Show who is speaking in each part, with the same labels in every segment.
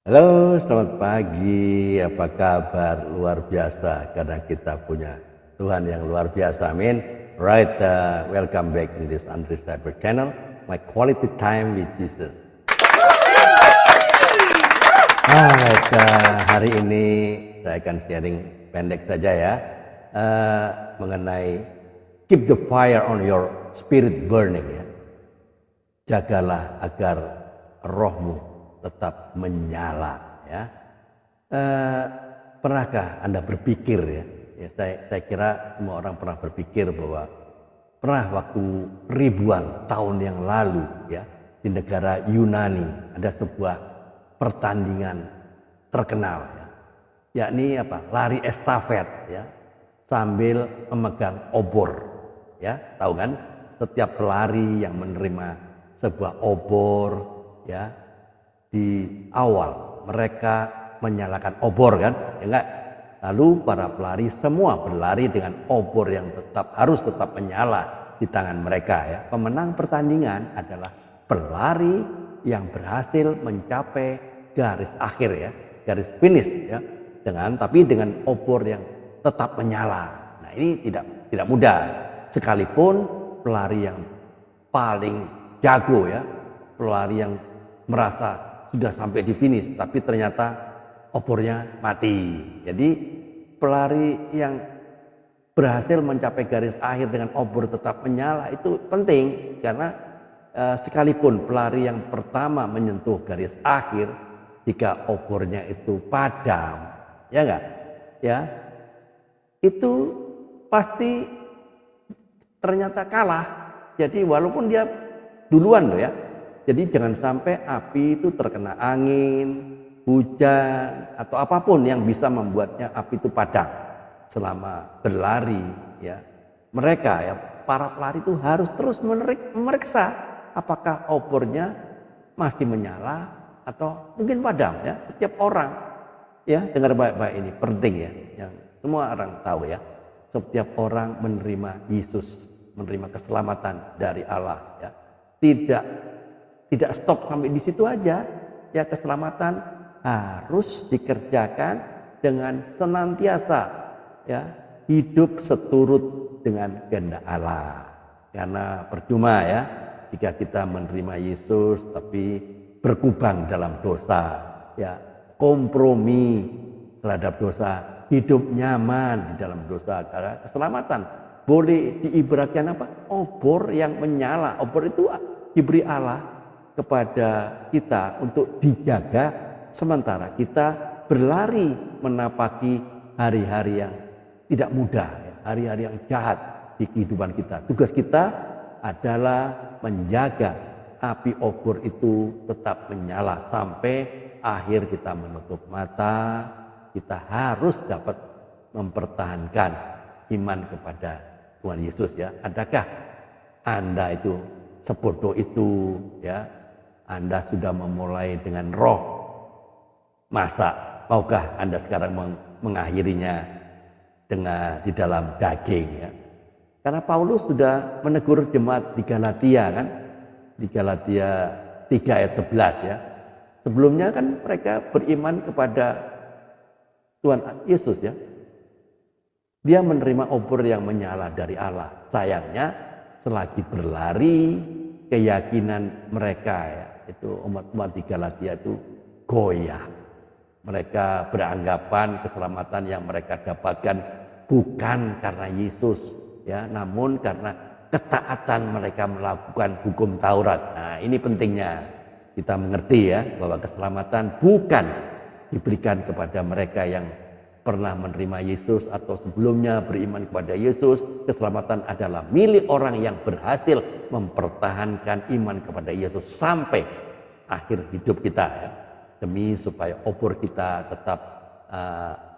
Speaker 1: Halo, selamat pagi. Apa kabar? Luar biasa karena kita punya Tuhan yang luar biasa. Amin. Right, welcome back in this Andri Cyber channel. My quality time with Jesus. Alright, hari ini saya akan sharing pendek saja ya mengenai keep the fire on your spirit burning ya. Jagalah agar rohmu tetap menyala ya. Pernahkah Anda berpikir ya, saya kira semua orang pernah berpikir bahwa pernah waktu ribuan tahun yang lalu ya, di negara Yunani ada sebuah pertandingan terkenal ya, yakni apa, lari estafet ya, sambil memegang obor ya. Tahu kan, setiap pelari yang menerima sebuah obor ya, di awal mereka menyalakan obor kan, ya enggak? Lalu para pelari semua berlari dengan obor yang harus tetap menyala di tangan mereka ya. Pemenang pertandingan adalah pelari yang berhasil mencapai garis akhir ya, garis finish ya, tapi dengan obor yang tetap menyala. Nah, ini tidak mudah. Sekalipun pelari yang paling jago ya, pelari yang merasa sudah sampai di finish tapi ternyata obornya mati. Jadi pelari yang berhasil mencapai garis akhir dengan obor tetap menyala itu penting, karena sekalipun pelari yang pertama menyentuh garis akhir, jika obornya itu padam, ya enggak? Ya, itu pasti ternyata kalah. Jadi walaupun dia duluan loh ya. Jadi jangan sampai api itu terkena angin, hujan, atau apapun yang bisa membuatnya api itu padam selama berlari ya. Mereka ya, para pelari itu harus terus memeriksa apakah obornya masih menyala atau mungkin padam ya. Setiap orang ya, dengar baik-baik, ini penting ya, yang semua orang tahu ya. Setiap orang menerima Yesus, menerima keselamatan dari Allah ya. Tidak stop sampai di situ aja ya. Keselamatan harus dikerjakan dengan senantiasa ya, hidup seturut dengan kehendak Allah. Karena percuma ya jika kita menerima Yesus tapi berkubang dalam dosa ya, kompromi terhadap dosa, hidup nyaman di dalam dosa. Karena keselamatan boleh diibaratkan apa? Obor yang menyala. Obor itu diberi Allah kepada kita untuk dijaga sementara kita berlari menapaki hari-hari yang tidak mudah ya, hari-hari yang jahat di kehidupan kita. Tugas kita adalah menjaga api obor itu tetap menyala sampai akhir kita menutup mata. Kita harus dapat mempertahankan iman kepada Tuhan Yesus ya. Adakah Anda itu sebodoh itu ya? Anda sudah memulai dengan roh, masa maukah Anda sekarang mengakhirinya dengan di dalam daging ya? Karena Paulus sudah menegur jemaat di Galatia kan, di Galatia 3 ayat 11 ya. Sebelumnya kan mereka beriman kepada Tuhan Yesus ya. Dia menerima obor yang menyala dari Allah. Sayangnya selagi berlari, keyakinan mereka ya, itu umat-umat di Galatia itu goyah. Mereka beranggapan keselamatan yang mereka dapatkan bukan karena Yesus ya, namun karena ketaatan mereka melakukan hukum Taurat. Nah, ini pentingnya kita mengerti ya, bahwa keselamatan bukan diberikan kepada mereka yang pernah menerima Yesus atau sebelumnya beriman kepada Yesus. Keselamatan adalah milik orang yang berhasil mempertahankan iman kepada Yesus sampai akhir hidup kita ya. Demi supaya obor kita tetap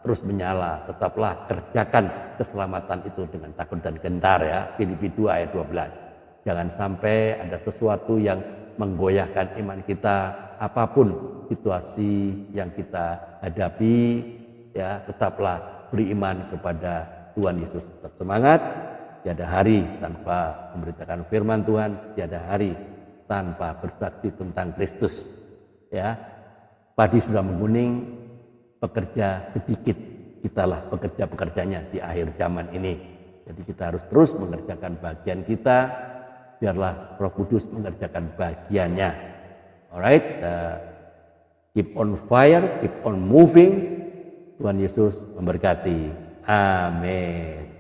Speaker 1: terus menyala. Tetaplah kerjakan keselamatan itu dengan takut dan gentar ya. Filipi 2 ayat 12. Jangan sampai ada sesuatu yang menggoyahkan iman kita, apapun situasi yang kita hadapi ya. Tetaplah beriman kepada Tuhan Yesus. Tetap semangat. Tiada hari tanpa memberitakan firman Tuhan, tiada hari tanpa bersaksi tentang Kristus ya. padi sudah menguning, pekerja sedikit, kitalah pekerja-pekerjanya di akhir zaman ini. Jadi kita harus terus mengerjakan bagian kita, biarlah Roh Kudus mengerjakan bagiannya. Alright, keep on fire, keep on moving. Tuhan Yesus memberkati. Amin.